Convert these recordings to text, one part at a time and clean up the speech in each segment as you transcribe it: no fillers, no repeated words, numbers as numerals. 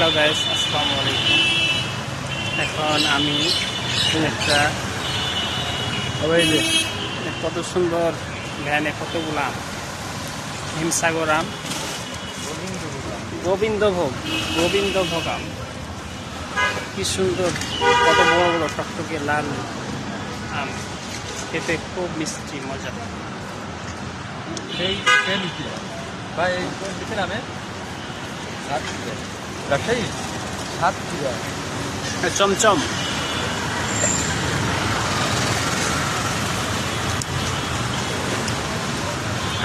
Hello guys, আসসালামু আলাইকুম। এখন আমি একটা কত সুন্দর ভ্যানে কতগুলা হিমসাগর আম, গোবিন্দভোগ আম, কি সুন্দর, কত বড় বড় টকটকে লাল আম, খেতে খুব মিষ্টি মজা। চমচম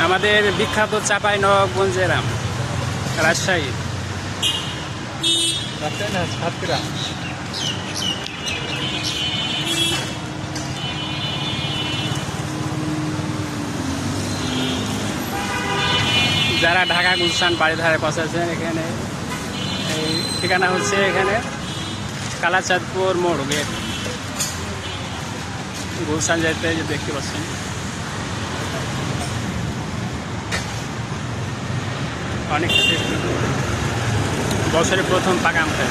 আমাদের বিখ্যাত চাঁপাইনবাবগঞ্জের আম, রাজশাহী। যারা ঢাকা গুলশান বাড়িধারে পৌঁছেছেন, এখানে এই ঠিকানা হচ্ছে এখানে কালাচাঁদপুর মোড় গেট, গুলশান যাইতে যে দেখতে পাচ্ছেন। অনেক বছরের প্রথম পাকা আম খাই।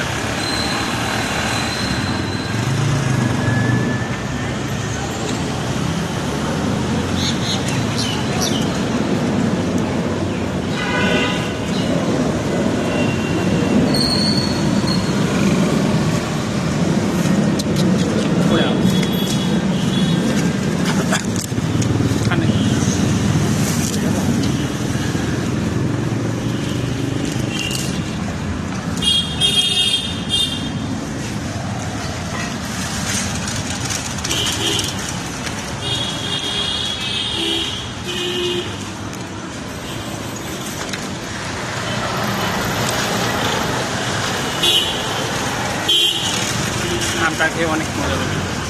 আমটা খেয়ে অনেক মজা লাগে।